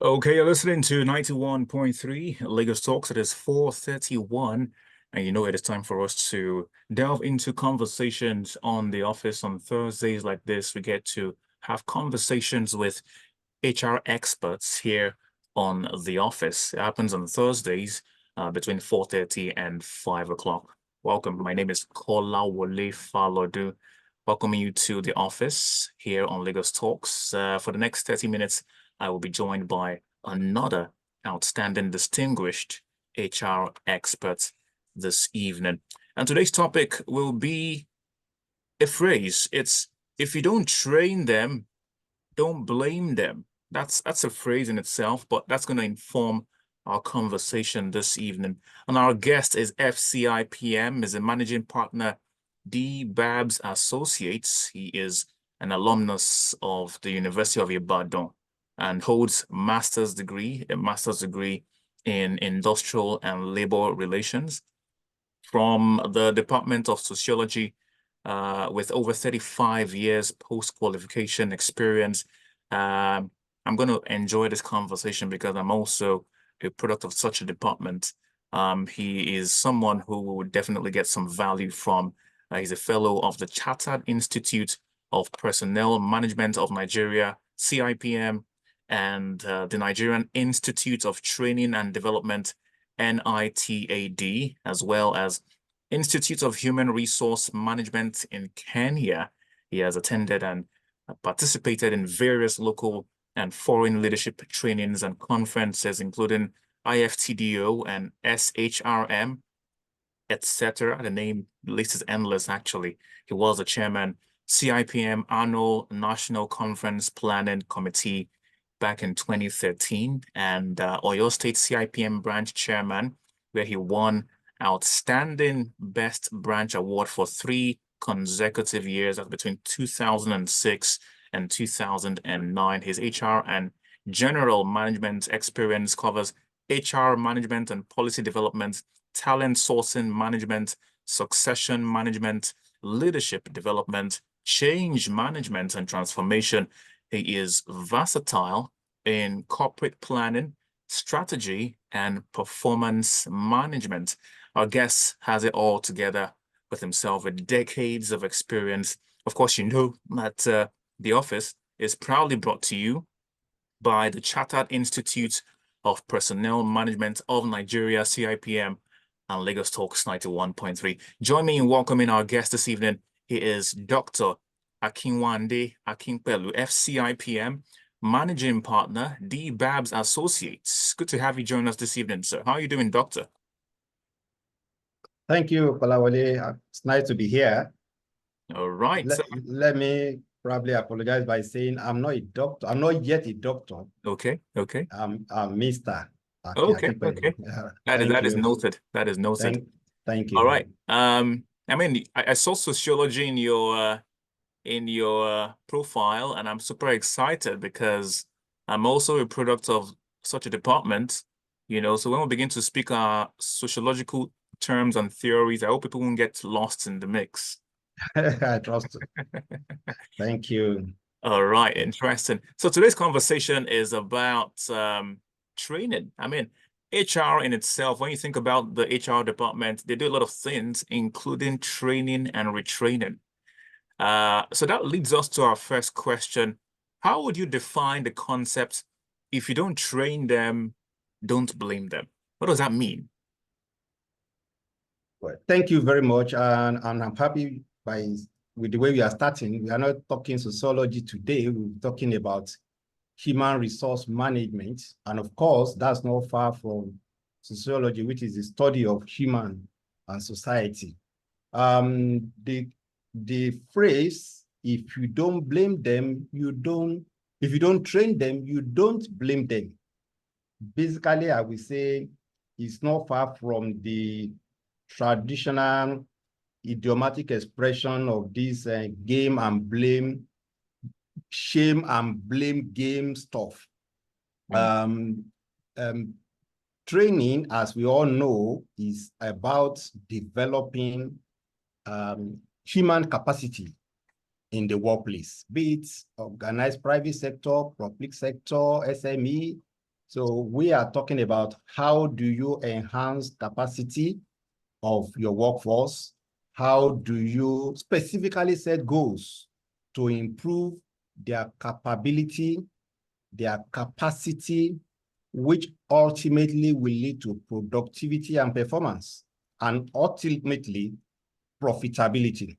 Okay, you're listening to 91.3 Lagos Talks. It is 4:31, and you know it is time for us to delve into conversations on the office on Thursdays like this. We get to have conversations with HR experts here on the office. It happens on Thursdays between 4:30 and 5 o'clock. Welcome. My name is Kolawole Falodu. Welcoming you to the office here on Lagos Talks. For the next 30 minutes, I will be joined by another outstanding, distinguished HR expert this evening. And today's topic will be a phrase. It's if you don't train them, don't blame them. That's a phrase in itself, but that's going to inform our conversation this evening. And our guest is FCIPM, is a managing partner, D. Babs Associates. He is an alumnus of the University of Ibadan and holds a master's degree in industrial and labor relations from the Department of Sociology, with over 35 years post-qualification experience. I'm going to enjoy this conversation because I'm also a product of such a department. He is someone who will definitely get some value from. He's a fellow of the Chartered Institute of Personnel Management of Nigeria, CIPM, and the Nigerian Institute of Training and Development, NITAD, as well as Institute of Human Resource Management in Kenya. He has attended and participated in various local and foreign leadership trainings and conferences, including IFTDO and SHRM, etc. The name list is endless, actually. He was the chairman, CIPM Annual National Conference Planning Committee back in 2013, and Oyo State CIPM branch chairman, where he won Outstanding Best Branch Award for 3 consecutive years. That's between 2006 and 2009. His HR and general management experience covers HR management and policy development, talent sourcing management, succession management, leadership development, change management, and transformation. He is versatile in corporate planning, strategy, and performance management. Our guest has it all together with himself with decades of experience. Of course, you know that The Office is proudly brought to you by the Chartered Institute of Personnel Management of Nigeria, CIPM, and Lagos Talks 91.3. Join me in welcoming our guest this evening. He is Dr. Akinwande Akinpelu, FCIPM, Managing Partner, D. Babs Associates. Good to have you join us this evening, sir. How are you doing, Doctor? Thank you, Kolawole. It's nice to be here. All right. Let me probably apologize by saying I'm not a doctor. I'm not yet a doctor. Okay. I'm Mr. Okay. Akinpelu. That is noted. That is noted. Thank you. All right. I mean, I saw sociology in your profile, and I'm super excited because I'm also a product of such a department, so when we begin to speak our sociological terms and theories, I hope people won't get lost in the mix. I trust. Thank you. All right, interesting. So today's conversation is about training. I mean, HR in itself, when you think about the HR department, they do a lot of things, including training and retraining. So that leads us to our first question. How would you define the concept, if you don't train them, don't blame them? What does that mean? Well, thank you very much. And I'm happy with the way we are starting. We are not talking sociology today. We're talking about human resource management. And of course, that's not far from sociology, which is the study of human and society. The phrase, if you don't blame them, if you don't train them, you don't blame them. Basically, I would say it's not far from the traditional idiomatic expression of this game and blame, shame and blame game stuff. Training, as we all know, is about developing human capacity in the workplace, be it organized private sector, public sector, SME, So we are talking about how do you enhance capacity of your workforce? How do you specifically set goals to improve their capability, their capacity, which ultimately will lead to productivity and performance, and ultimately profitability.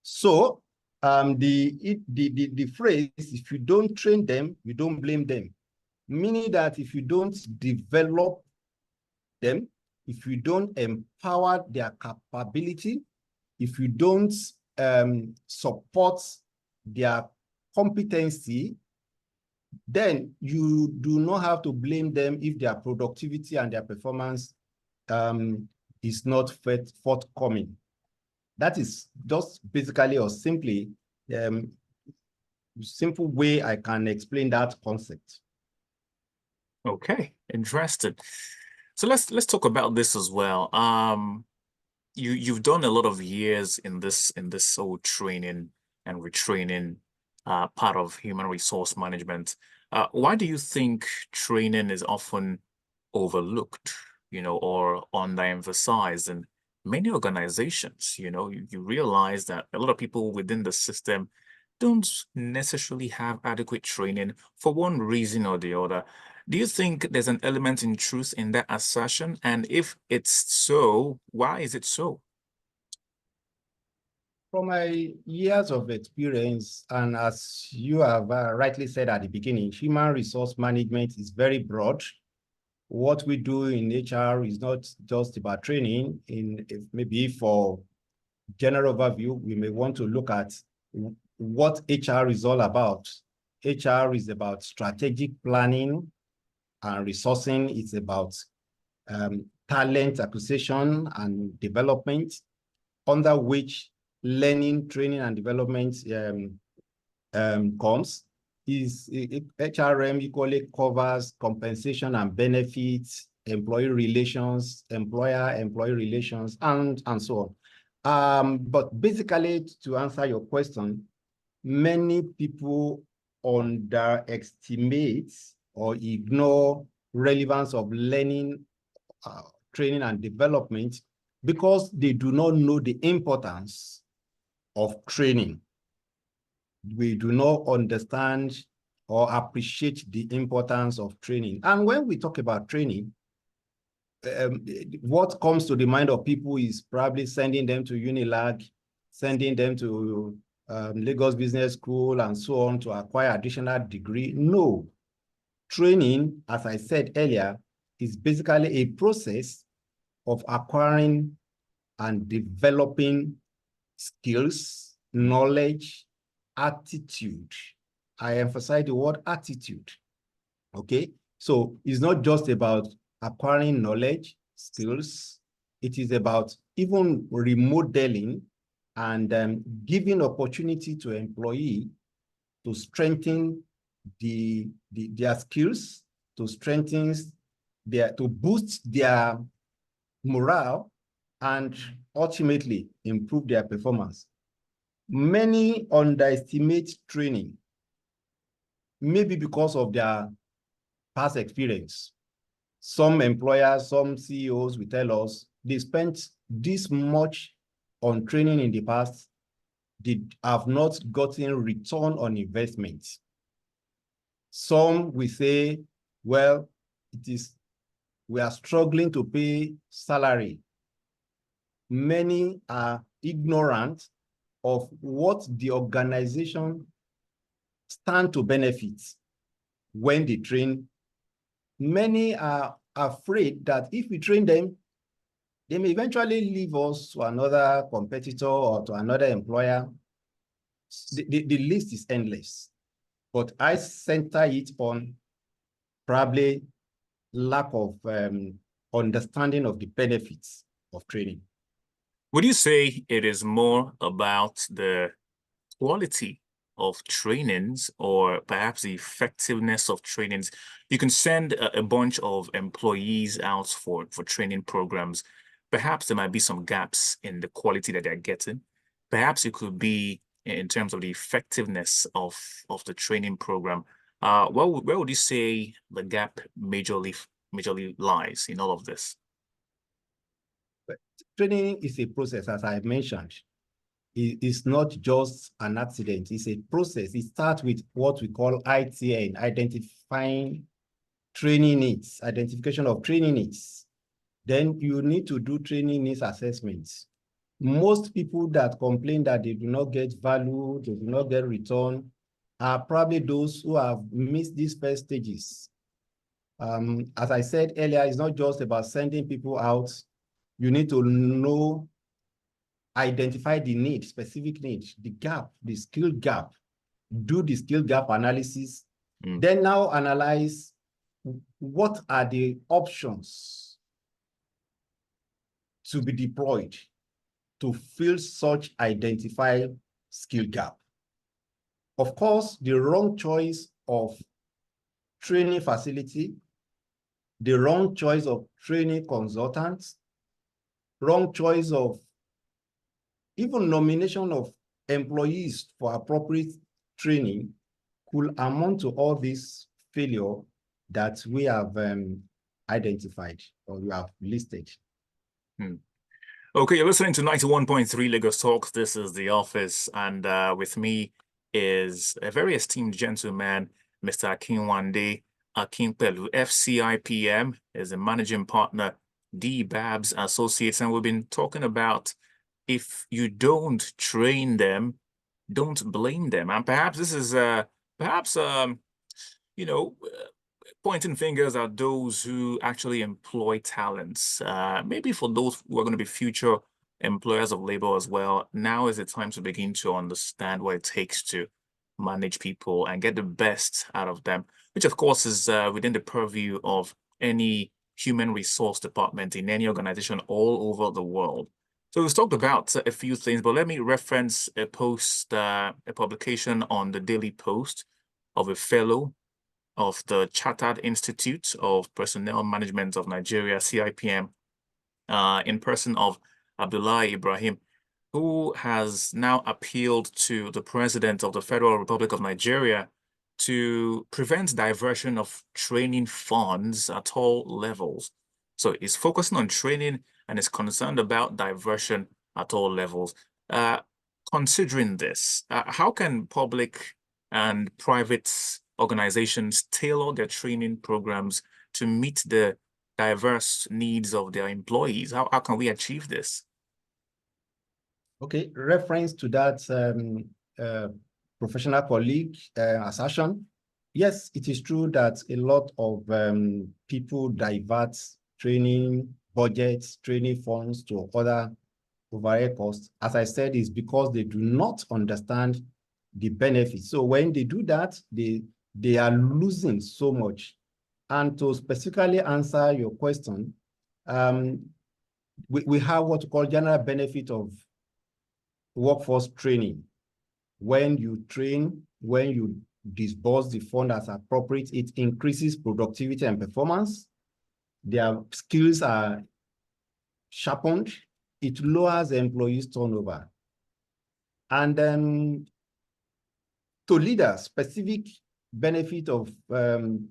So the phrase, if you don't train them, you don't blame them, meaning that if you don't develop them, if you don't empower their capability, if you don't support their competency, then you do not have to blame them if their productivity and their performance is not forthcoming. That is just basically or simply simple way I can explain that concept. Okay, interesting. So let's talk about this as well. You've done a lot of years in this whole training and retraining part of human resource management. Why do you think training is often overlooked, or underemphasized in many organizations? You realize that a lot of people within the system don't necessarily have adequate training for one reason or the other. Do you think there's an element in truth in that assertion? And if it's so, why is it so? From my years of experience, and as you have rightly said at the beginning, human resource management is very broad. What we do in HR is not just about training. Maybe for general overview, we may want to look at what HR is all about. HR is about strategic planning and resourcing. It's about talent acquisition and development, under which learning, training, and development comes. HRM equally covers compensation and benefits, employee relations, employer-employee relations, and so on. But basically, to answer your question, many people underestimate or ignore relevance of learning, training, and development because they do not know the importance of training. We do not understand or appreciate the importance of training. And when we talk about training, what comes to the mind of people is probably sending them to Unilag, sending them to Lagos Business School and so on to acquire additional degree. No. Training, as I said earlier, is basically a process of acquiring and developing skills, knowledge, attitude. I emphasize the word attitude. Okay, so it's not just about acquiring knowledge, skills. It is about even remodeling and giving opportunity to employee to strengthen their skills, to boost their morale, and ultimately improve their performance. Many underestimate training, maybe because of their past experience. Some employers, some CEOs will tell us they spent this much on training in the past, they have not gotten return on investment. Some will say, well, we are struggling to pay salary. Many are ignorant of what the organization stand to benefit when they train. Many are afraid that if we train them, they may eventually leave us to another competitor or to another employer. The list is endless, but I center it on probably lack of understanding of the benefits of training. Would you say it is more about the quality of trainings or perhaps the effectiveness of trainings? You can send a bunch of employees out for training programs. Perhaps there might be some gaps in the quality that they're getting. Perhaps it could be in terms of the effectiveness of the training program. where would you say the gap majorly lies in all of this? But training is a process, as I mentioned. It's not just an accident. It's a process. It starts with what we call ITN, identifying training needs, identification of training needs. Then you need to do training needs assessments. Most people that complain that they do not get value, they do not get return, are probably those who have missed these first stages. As I said earlier, it's not just about sending people out. You need to know, identify the need, specific need, the gap, the skill gap, do the skill gap analysis, then now analyze what are the options to be deployed to fill such identified skill gap. Of course, the wrong choice of training facility, the wrong choice of training consultants, wrong choice of even nomination of employees for appropriate training could amount to all this failure that we have identified or we have listed. Okay, you're listening to 91.3 Lagos Talks. This is The Office, and with me is a very esteemed gentleman, Mr. Akinwande. Akinpelu, FCIPM, is a managing partner, D. Babs Associates, and we've been talking about if you don't train them, don't blame them. And perhaps this is you know, pointing fingers at those who actually employ talents. Maybe for those who are going to be future employers of labor as well, now is the time to begin to understand what it takes to manage people and get the best out of them, which of course is within the purview of any human resource department in any organization all over the world. So we've talked about a few things, but let me reference a post, a publication on the Daily Post of a fellow of the Chartered Institute of Personnel Management of Nigeria, CIPM, in person of Abdullah Ibrahim, who has now appealed to the President of the Federal Republic of Nigeria to prevent diversion of training funds at all levels. So he's focusing on training and is concerned about diversion at all levels. Considering this, how can public and private organizations tailor their training programs to meet the diverse needs of their employees? How can we achieve this? Okay, reference to that professional colleague assertion. Yes, it is true that a lot of people divert training budgets, training funds to other overhead costs. As I said, is because they do not understand the benefits. So when they do that, they are losing so much. And to specifically answer your question, we have what we call general benefit of workforce training. When you train, when you disburse the fund as appropriate, it increases productivity and performance. Their skills are sharpened. It lowers employees' turnover. And then to leaders, specific benefit of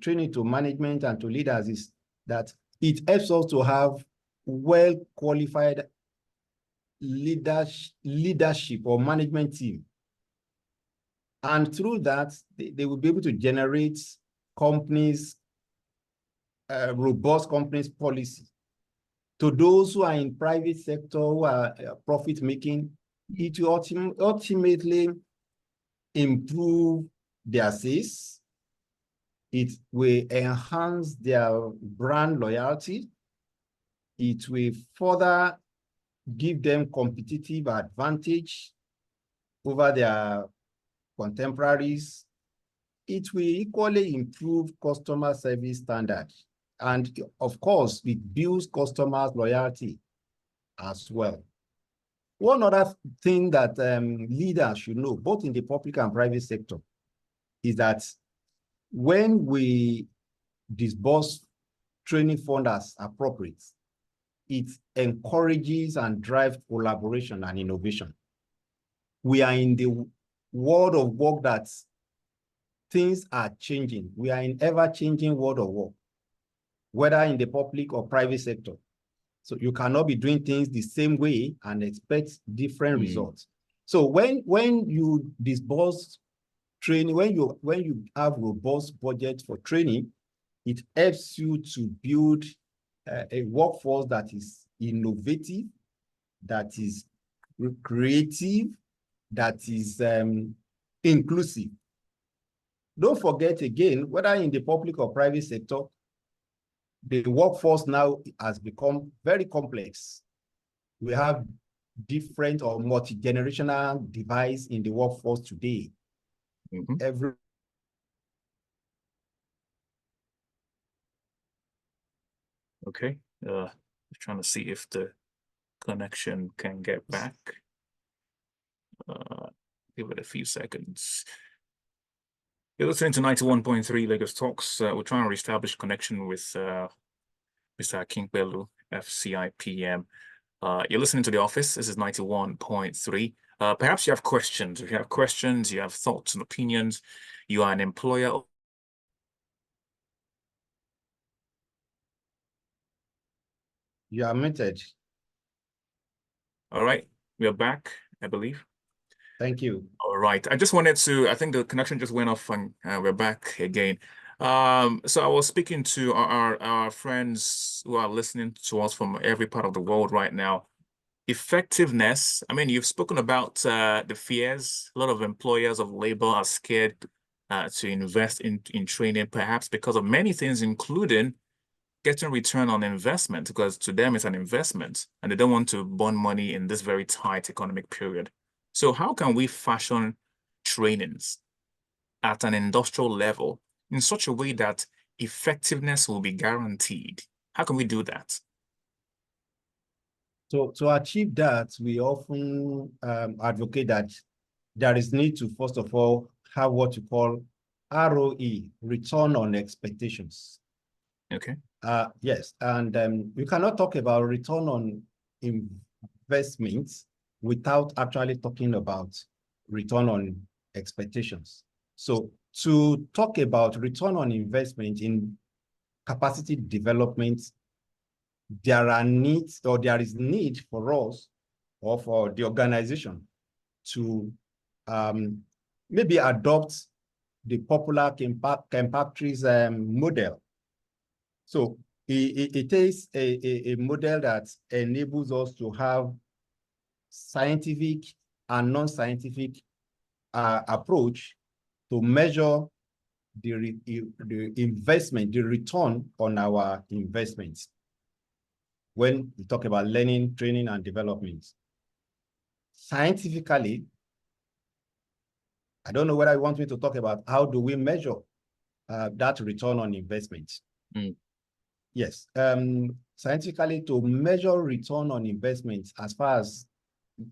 training to management and to leaders is that it helps us to have well-qualified leadership or management team. And through that, they will be able to generate companies, robust companies policy. To those who are in private sector, who are profit-making, it will ultimately improve their sales. It will enhance their brand loyalty. It will further give them competitive advantage over their contemporaries. It will equally improve customer service standards. And of course, it builds customers' loyalty as well. One other thing that leaders should know, both in the public and private sector, is that when we disburse training funds as appropriate, it encourages and drives collaboration and innovation. We are in the world of work that things are changing. We are in ever-changing world of work, whether in the public or private sector. So you cannot be doing things the same way and expect different results. So when you disburse training, when you have robust budget for training, it helps you to build a workforce that is innovative, that is creative, that is inclusive. Don't forget again, whether in the public or private sector, the workforce now has become very complex. We have different or multi-generational device in the workforce today. Mm-hmm. Okay, trying to see if the connection can get back. Give it a few seconds. You're listening to 91.3 Lagos Talks. We're trying to reestablish connection with Mr. Akinpelu, FCIPM. You're listening to The Office. This is 91.3. Perhaps you have questions. If you have questions, you have thoughts and opinions, you are an employer. You are muted. All right, we are back, I believe. Thank you. All right. I just wanted to, I think the connection just went off and we're back again. So I was speaking to our friends who are listening to us from every part of the world right now. Effectiveness. I mean, you've spoken about the fears. A lot of employers of labor are scared to invest in training, perhaps because of many things, including getting return on investment, because to them it's an investment and they don't want to burn money in this very tight economic period. So how can we fashion trainings at an industrial level in such a way that effectiveness will be guaranteed? How can we do that? So to achieve that, we often advocate that there is need to, first of all, have what you call ROE, return on expectations. Okay. Yes, and you cannot talk about return on investments without actually talking about return on expectations. So to talk about return on investment in capacity development, there are needs, or there is need for us or for the organization to maybe adopt the popular Kempactris model. So it is a model that enables us to have scientific and non-scientific approach to measure the investment, the return on our investments when we talk about learning, training, and development. Scientifically, I don't know whether you want me to talk about how do we measure that return on investment. Yes, scientifically, to measure return on investment as far as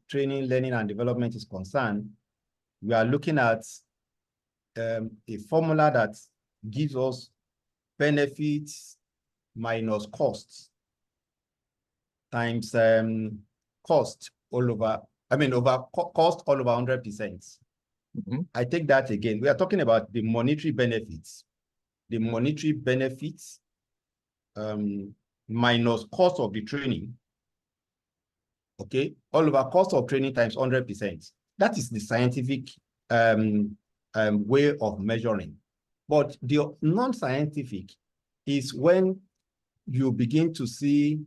training, learning, and development is concerned, we are looking at a formula that gives us benefits minus costs times cost all over, cost all over 100%. I take that again. We are talking about the monetary benefits. The monetary benefits minus cost of the training, okay, all over cost of training times 100%. That is the scientific way of measuring. But the non-scientific is when you begin to see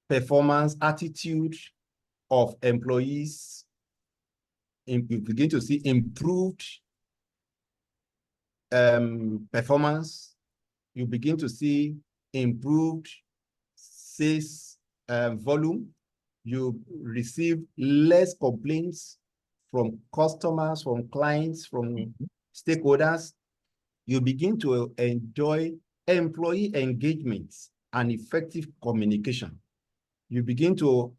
performance, attitude of employees, you begin to see improved performance, you begin to see improved sales volume, you receive less complaints from customers, from clients, from stakeholders, you begin to enjoy employee engagement and effective communication. You begin to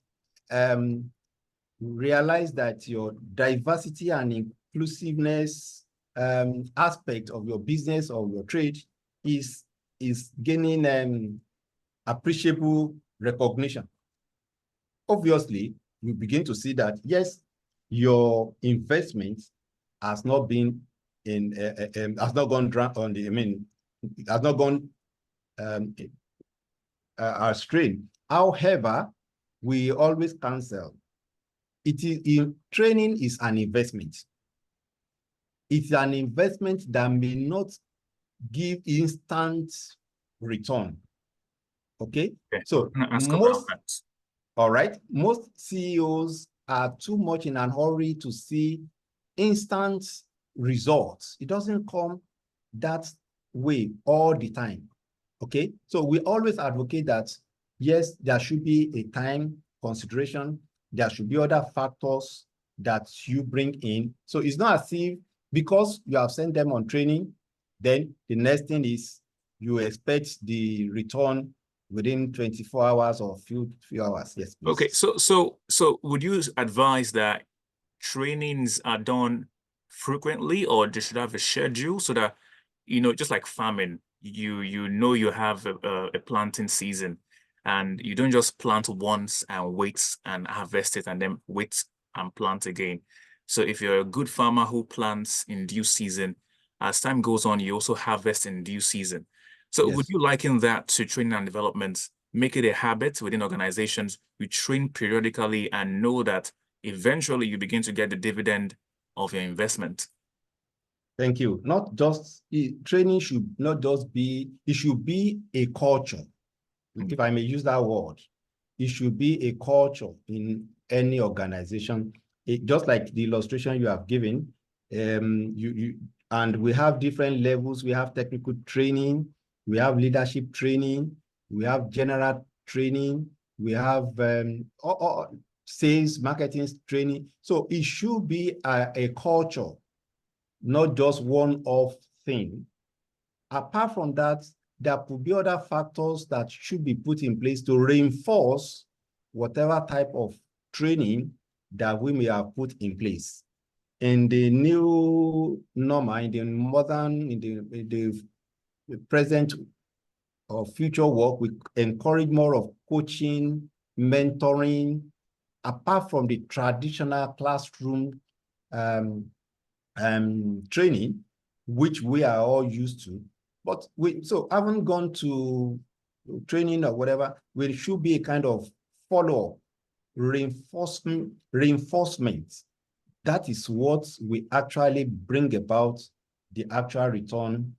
realize that your diversity and inclusiveness aspect of your business or your trade is gaining appreciable recognition. Obviously, you begin to see that, yes, your investment has not been has not gone on the, has not gone astray. However, we always cancel. Training is an investment. It's an investment that may not give instant return. Okay? So all right, most CEOs are too much in a hurry to see instant results. It doesn't come that way all the time. Okay, so we always advocate that, yes, there should be a time consideration. There should be other factors that you bring in. So it's not as if because you have sent them on training, then the next thing is you expect the return within 24 hours or few hours. Yes, please. Okay, so would you advise that trainings are done frequently, or they should have a schedule so that, just like farming, you have a planting season, and you don't just plant once and wait and harvest it and then wait and plant again. So if you're a good farmer who plants in due season, as time goes on, you also harvest in due season. So Yes. would you liken that to training and development? Make it a habit within organizations. You train periodically and know that eventually you begin to get the dividend of your investment. Thank you. Not just training should not just be, it should be a culture. If I may use that word, it should be a culture in any organization. Just like the illustration you have given, and we have different levels. We have technical training, we have leadership training, we have general training, we have sales, marketing training. So it should be a culture, not just one-off thing. Apart from that, there could be other factors that should be put in place to reinforce whatever type of training that we may have put in place. In the new normal, in the modern, in the present or future work, we encourage more of coaching, mentoring, apart from the traditional classroom training, which we are all used to. But so haven't gone to training or whatever, we should be a kind of follow-up, reinforcement. That is what we actually bring about the actual return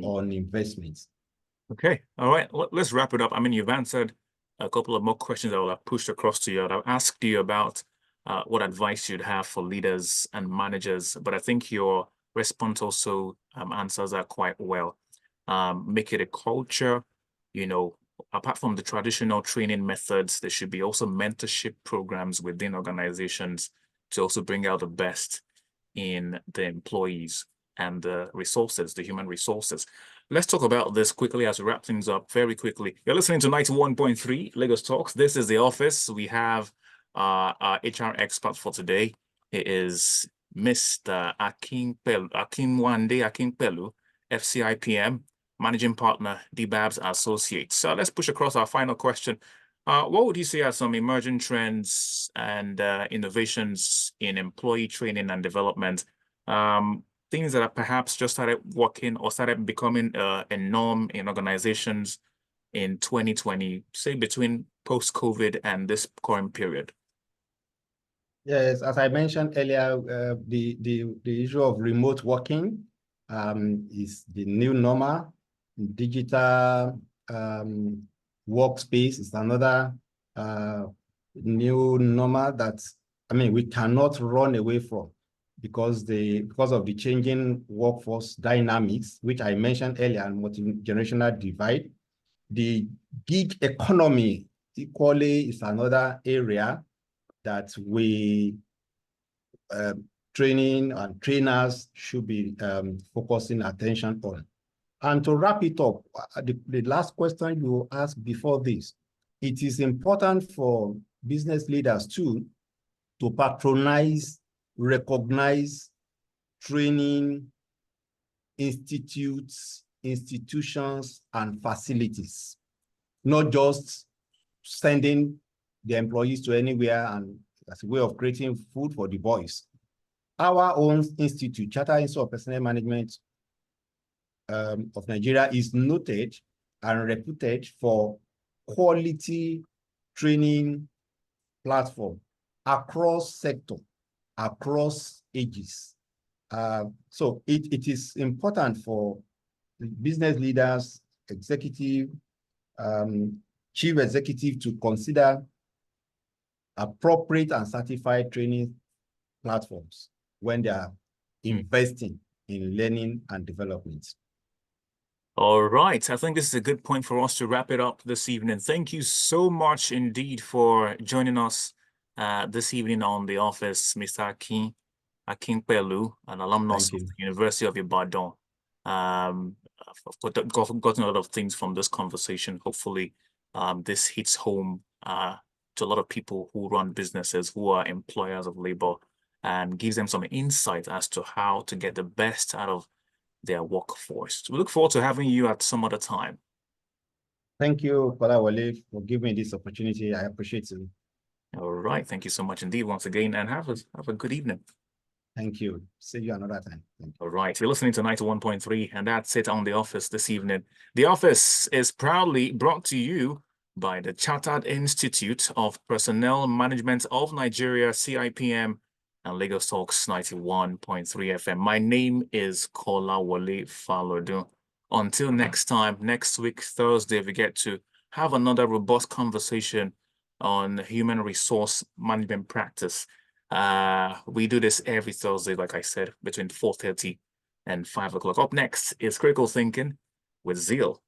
on investments. Okay, all right, let's wrap it up. I mean, you've answered a couple of more questions I will have pushed across to you. I've asked you about what advice you'd have for leaders and managers, but I think your response also answers that quite well. Make it a culture, apart from the traditional training methods, there should be also mentorship programs within organizations to also bring out the best in the employees and the resources, the human resources. Let's talk about this quickly as we wrap things up very quickly. You're listening to 91.3 Lagos Talks. This is The Office. We have our HR expert for today. It is Mr. Akinwande Akinpelu, FCIPM, Managing Partner, DBABS Associates. So let's push across our final question. What would you say are some emerging trends and innovations in employee training and development? Things that are perhaps just started working or started becoming a norm in organizations in 2020, say between post-COVID and this current period? Yes, as I mentioned earlier, the issue of remote working is the new normal. Digital workspace is another new normal that, we cannot run away from because of the changing workforce dynamics, which I mentioned earlier, and multi-generational divide. The gig economy equally is another area that we training and trainers should be focusing attention on. And to wrap it up, the last question you asked before this, it is important for business leaders too to patronize, recognize training institutes, institutions, and facilities, not just sending the employees to anywhere and as a way of creating food for the boys. our own institute, Chartered Institute of Personnel Management of Nigeria, is noted and reputed for quality training platform across sector, across ages. So it is important for business leaders, executive, chief executive to consider appropriate and certified training platforms when they are investing in learning and development. All right. I think this is a good point for us to wrap it up this evening. Thank you so much indeed for joining us this evening on The Office, Mr. Akinpelu, an alumnus of the University of Ibadan. I've gotten a lot of things from this conversation. Hopefully, this hits home to a lot of people who run businesses, who are employers of labor, and gives them some insight as to how to get the best out of their workforce. We look forward to having you at some other time. Thank you, Kolawole, for giving me this opportunity. I appreciate it. All right. Thank you so much indeed once again, and have a good evening. Thank you. See you another time. All right. You're listening to 91.3, and that's it on The Office this evening. The Office is proudly brought to you by the Chartered Institute of Personnel Management of Nigeria, CIPM, and Lagos Talks 91.3 FM. My name is Kolawole Falodun. Until next time, next week, Thursday, we get to have another robust conversation on human resource management practice. We do this every Thursday, like I said, between 4:30 and 5 o'clock. Up next is Critical Thinking with Zeal.